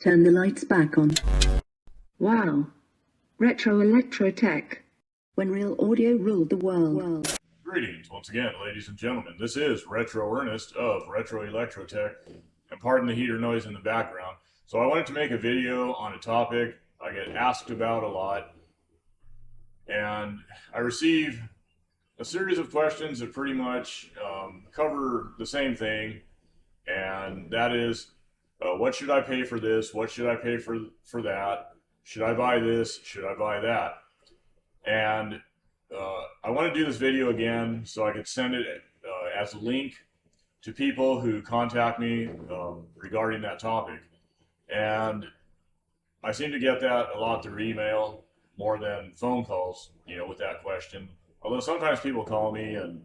Turn the lights back on. Wow. Retro Electro Tech. When real audio ruled the world. Greetings once again, ladies and gentlemen. This is Retro Ernest of Retro Electrotech, and pardon the heater noise in the background. So I wanted to make a video on a topic I get asked about a lot, and I receive a series of questions that pretty much cover the same thing, and that is, what should I pay for this? What should I pay for that? Should I buy this? Should I buy that? And I want to do this video again so I could send it as a link to people who contact me regarding that topic. And I seem to get that a lot through email more than phone calls, with that question. Although sometimes people call me and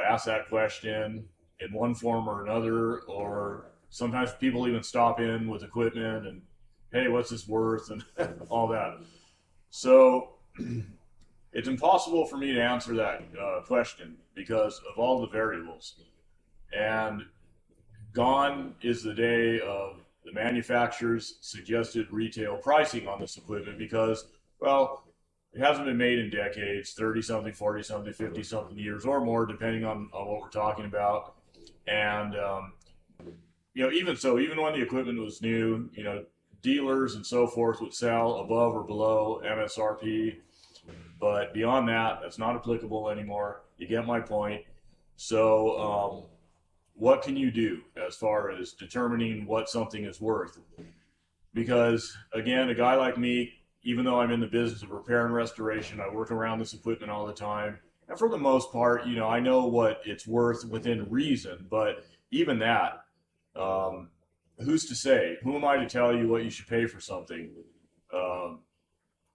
ask that question in one form or another, or sometimes people even stop in with equipment and, hey, what's this worth, and all that. So it's impossible for me to answer that question because of all the variables. And gone is the day of the manufacturer's suggested retail pricing on this equipment because, well, it hasn't been made in decades, 30-something, 40-something, 50-something years or more, depending on what we're talking about. And, even so, even when the equipment was new, dealers and so forth would sell above or below MSRP. But beyond that, that's not applicable anymore. You get my point. So what can you do as far as determining what something is worth? Because, again, a guy like me, even though I'm in the business of repair and restoration, I work around this equipment all the time. And for the most part, I know what it's worth within reason. But even that, who's to say? Who am I to tell you what you should pay for something?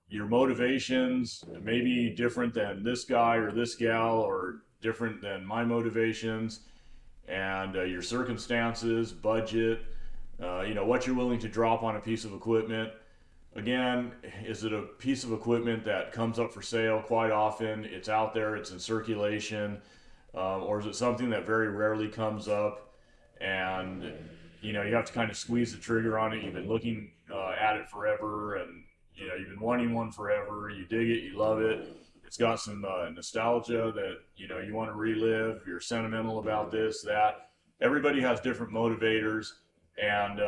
Your motivations may be different than this guy or this gal, or different than my motivations, and your circumstances, budget, what you're willing to drop on a piece of equipment. Again, is it a piece of equipment that comes up for sale quite often? It's out there, it's in circulation, or is it something that very rarely comes up, and you have to kind of squeeze the trigger on it? You've been looking at it forever, and you've been wanting one forever. You dig it, you love it. It's got some nostalgia that you want to relive. You're sentimental about this, that. Everybody has different motivators, and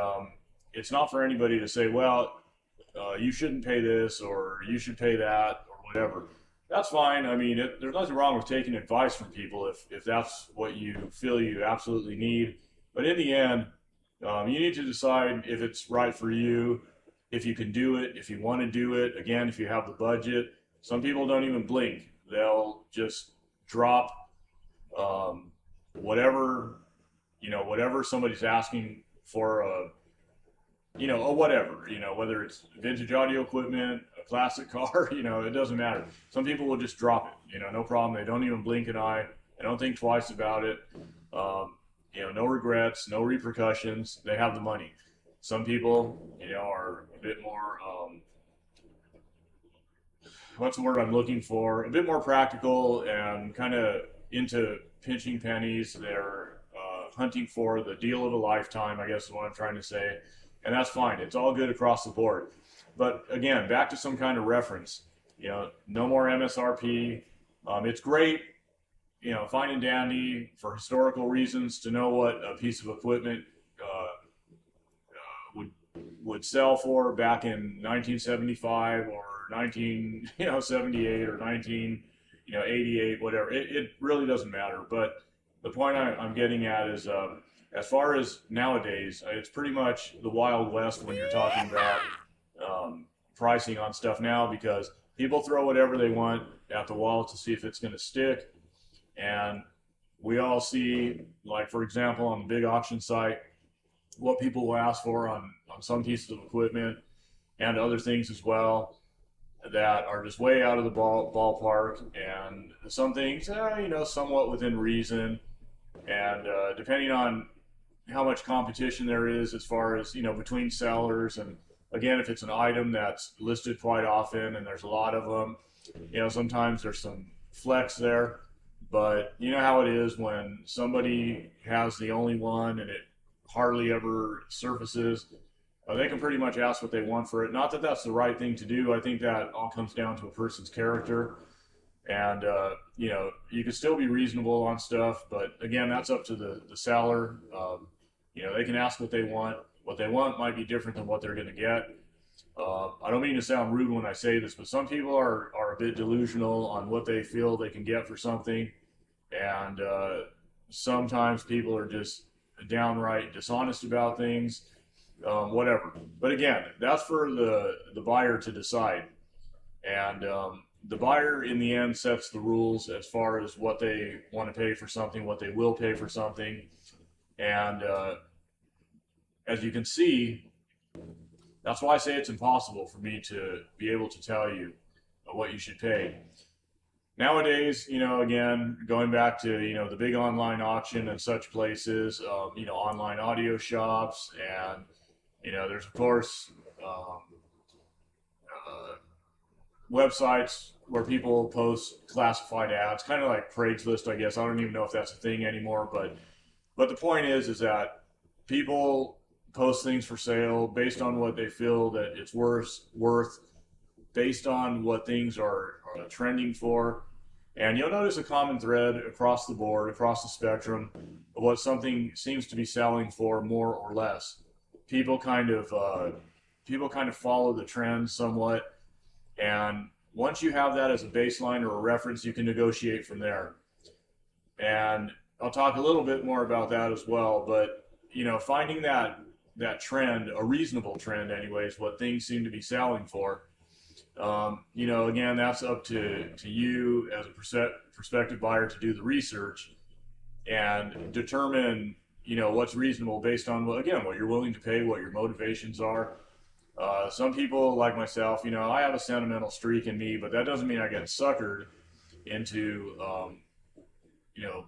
it's not for anybody to say, well, you shouldn't pay this or you should pay that or whatever. That's fine. I mean, there's nothing wrong with taking advice from people if that's what you feel you absolutely need. But in the end, you need to decide if it's right for you, if you can do it, if you want to do it. Again, if you have the budget. Some people don't even blink. They'll just drop whatever, whatever somebody's asking for a whatever, whether it's vintage audio equipment, a classic car, it doesn't matter. Some people will just drop it, no problem. They don't even blink an eye. They don't think twice about it. No regrets, no repercussions. They have the money. Some people, are a bit more, what's the word I'm looking for? A bit more practical and kind of into pinching pennies. They're hunting for the deal of a lifetime, I guess is what I'm trying to say. And that's fine. It's all good across the board. But again, back to some kind of reference. No more MSRP. It's great, fine and dandy for historical reasons to know what a piece of equipment would sell for back in 1975 or 1978 or 1988, whatever. It really doesn't matter. But the point I'm getting at is, as far as nowadays, it's pretty much the Wild West when you're talking about pricing on stuff now, because people throw whatever they want at the wall to see if it's going to stick. And we all see, like, for example, on the big auction site, what people will ask for on some pieces of equipment and other things as well that are just way out of the ballpark, and some things, somewhat within reason. And depending on how much competition there is as far as, between sellers, and again, if it's an item that's listed quite often and there's a lot of them, sometimes there's some flex there. But you know how it is when somebody has the only one and it hardly ever surfaces. they can pretty much ask what they want for it. Not that that's the right thing to do. I think that all comes down to a person's character. And, you can still be reasonable on stuff, but again, that's up to the seller. They can ask what they want. What they want might be different than what they're going to get. I don't mean to sound rude when I say this, but some people are a bit delusional on what they feel they can get for something. And sometimes people are just downright dishonest about things, whatever. But again, that's for the buyer to decide. And the buyer in the end sets the rules as far as what they want to pay for something, what they will pay for something. And as you can see, that's why I say it's impossible for me to be able to tell you what you should pay. Nowadays, again, going back to, the big online auction and such places, online audio shops, and, there's, of course, websites where people post classified ads, kind of like Craigslist, I guess. I don't even know if that's a thing anymore, but the point is that people post things for sale based on what they feel that it's worth, based on what things are trending for. And you'll notice a common thread across the board, across the spectrum, of what something seems to be selling for, more or less. People kind of follow the trend somewhat, and once you have that as a baseline or a reference, you can negotiate from there. And I'll talk a little bit more about that as well. But finding that trend, a reasonable trend, anyways, what things seem to be selling for. Again, that's up to you as a prospective buyer to do the research and determine, what's reasonable based on, what you're willing to pay, what your motivations are. Some people, like myself, I have a sentimental streak in me, but that doesn't mean I get suckered into,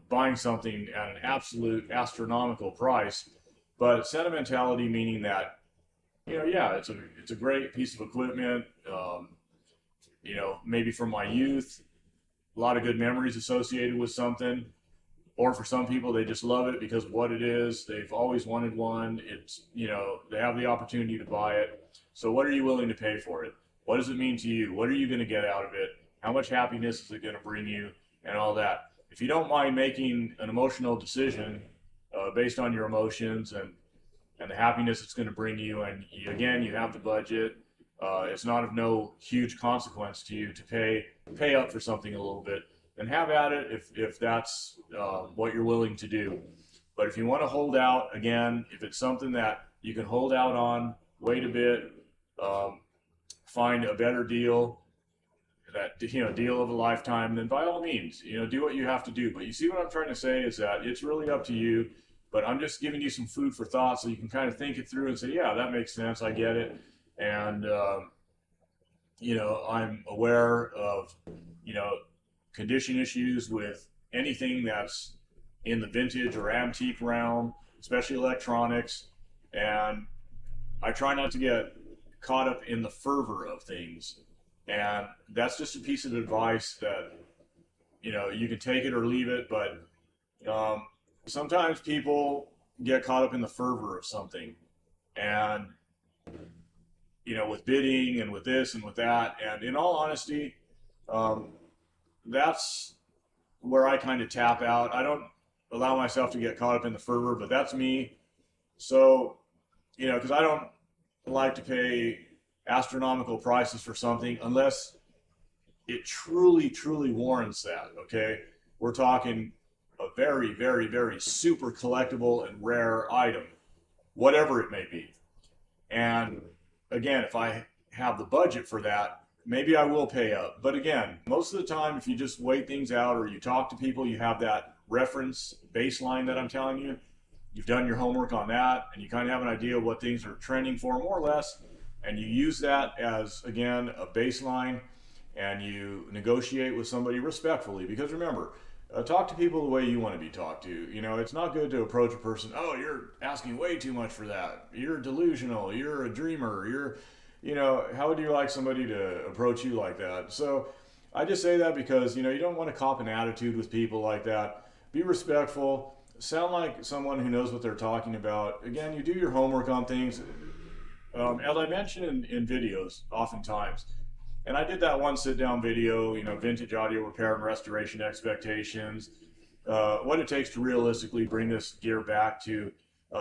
buying something at an absolute astronomical price. But sentimentality meaning that, it's a great piece of equipment. Maybe from my youth, a lot of good memories associated with something. Or for some people, they just love it because of what it is. They've always wanted one. It's, they have the opportunity to buy it. So what are you willing to pay for it? What does it mean to you? What are you going to get out of it? How much happiness is it going to bring you? And all that. If you don't mind making an emotional decision based on your emotions and the happiness it's going to bring you, and you have the budget, it's not of no huge consequence to you to pay up for something a little bit, then have at it if that's what you're willing to do. But if you want to hold out, again, if it's something that you can hold out on, wait a bit, find a better deal, that deal of a lifetime, then by all means, do what you have to do. But you see what I'm trying to say is that it's really up to you. But I'm just giving you some food for thought so you can kind of think it through and say, yeah, that makes sense. I get it. And, I'm aware of, condition issues with anything that's in the vintage or antique realm, especially electronics. And I try not to get caught up in the fervor of things. And that's just a piece of advice that, you can take it or leave it. But sometimes people get caught up in the fervor of something. And, with bidding and with this and with that. And in all honesty, that's where I kind of tap out. I don't allow myself to get caught up in the fervor, but that's me. So, because I don't like to pay astronomical prices for something unless it truly, truly warrants that, okay? We're talking a very, very, very super collectible and rare item, whatever it may be. And again, if I have the budget for that, maybe I will pay up. But again, most of the time, if you just wait things out or you talk to people, you have that reference baseline that I'm telling you. You've done your homework on that, and you kind of have an idea of what things are trending for, more or less. And you use that as, again, a baseline, and you negotiate with somebody respectfully. Because remember, talk to people the way you want to be talked to. It's not good to approach a person, oh, you're asking way too much for that. You're delusional. You're a dreamer. How would you like somebody to approach you like that? So I just say that because, you don't want to cop an attitude with people like that. Be respectful. Sound like someone who knows what they're talking about. Again, you do your homework on things. As I mentioned in videos, oftentimes, and I did that one sit-down video, vintage audio repair and restoration expectations, what it takes to realistically bring this gear back to,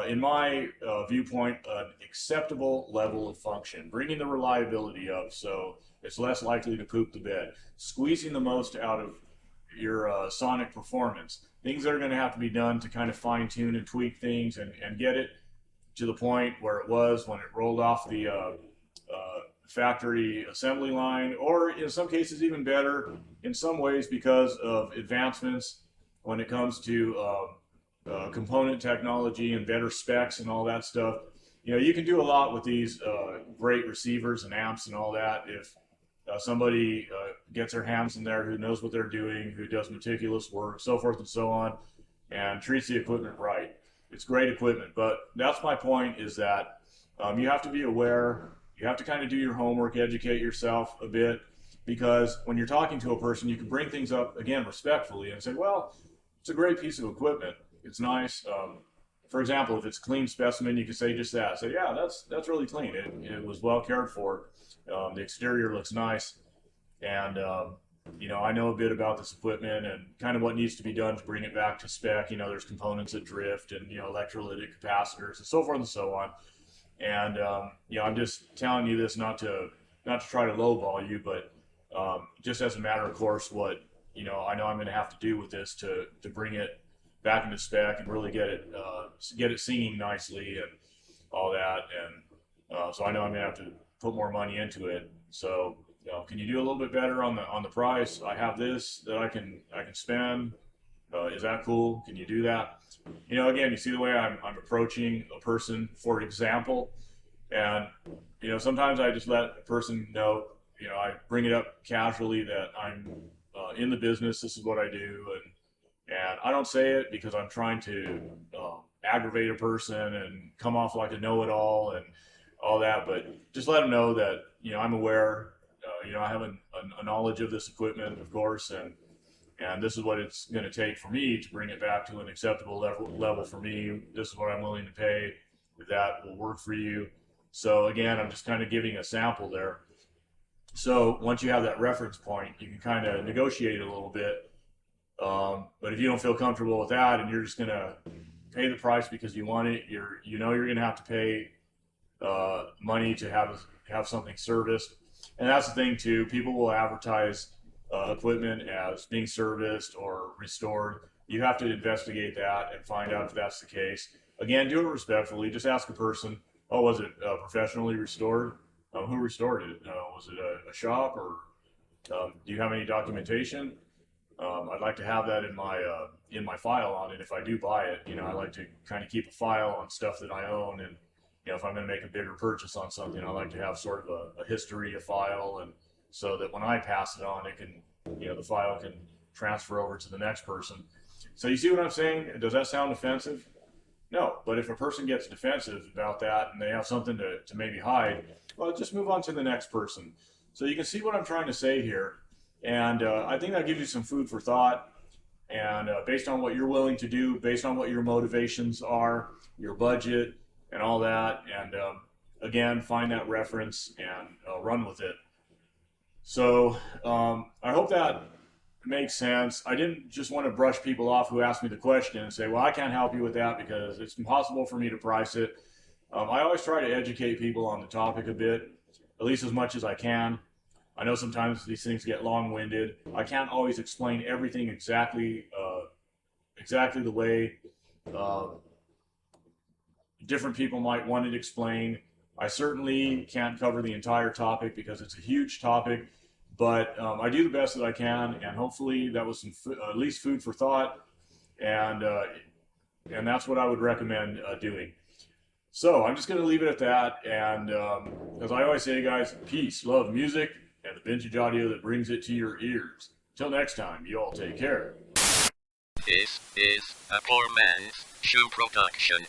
in my viewpoint, an acceptable level of function, bringing the reliability up so it's less likely to poop the bed, squeezing the most out of your sonic performance, things that are going to have to be done to kind of fine-tune and tweak things and get it to the point where it was when it rolled off the factory assembly line, or in some cases even better in some ways because of advancements when it comes to component technology and better specs and all that stuff. You can do a lot with these great receivers and amps and all that if somebody gets their hands in there who knows what they're doing, who does meticulous work, so forth and so on, and treats the equipment right. It's great equipment, but that's my point, is that you have to be aware, you have to kind of do your homework, educate yourself a bit, because when you're talking to a person, you can bring things up, again, respectfully and say, well, it's a great piece of equipment. It's nice. For example, if it's a clean specimen, you can say just that. Say, yeah, that's really clean. It was well cared for. The exterior looks nice. And, I know a bit about this equipment and kind of what needs to be done to bring it back to spec. There's components that drift and, electrolytic capacitors and so forth and so on. And, I'm just telling you this not to try to lowball you, but just as a matter of course, what, I know I'm going to have to do with this to bring it back into spec and really get it singing nicely and all that. And so I know I'm going to have to put more money into it. So, can you do a little bit better on the price? I have this that I can spend. Is that cool? Can you do that? Again, you see the way I'm approaching a person, for example, and sometimes I just let a person know. I bring it up casually that I'm in the business. This is what I do, and I don't say it because I'm trying to aggravate a person and come off like a know-it-all and all that. But just let them know that I'm aware. I have a knowledge of this equipment, of course, and this is what it's going to take for me to bring it back to an acceptable level for me. This is what I'm willing to pay. If that will work for you. So again, I'm just kind of giving a sample there. So once you have that reference point, you can kind of negotiate a little bit. But if you don't feel comfortable with that and you're just going to pay the price because you want it, you're going to have to pay money to have something serviced. And that's the thing too. People will advertise equipment as being serviced or restored. You have to investigate that and find out if that's the case. Again, do it respectfully. Just ask a person, oh, was it professionally restored? Who restored it? Was it a shop, or do you have any documentation? I'd like to have that in my file on it. If I do buy it, I like to kind of keep a file on stuff that I own, and if I'm going to make a bigger purchase on something, I like to have sort of a history, a file, and so that when I pass it on, it can, the file can transfer over to the next person. So you see what I'm saying? Does that sound offensive? No, but if a person gets defensive about that and they have something to maybe hide, well, just move on to the next person. So you can see what I'm trying to say here. And I think that gives you some food for thought. And based on what you're willing to do, based on what your motivations are, your budget, and all that. And again, find that reference and run with it. So I hope that makes sense. I didn't just want to brush people off who asked me the question and say, well, I can't help you with that because it's impossible for me to price it. I always try to educate people on the topic a bit, at least as much as I can. I know sometimes these things get long-winded. I can't always explain everything exactly the way different people might want it explained. I certainly can't cover the entire topic because it's a huge topic, but I do the best that I can, and hopefully that was some at least food for thought, and that's what I would recommend doing. So I'm just going to leave it at that, and as I always say, guys, peace, love, music, and the vintage audio that brings it to your ears. Till next time, you all take care. This is a poor man's shoe production.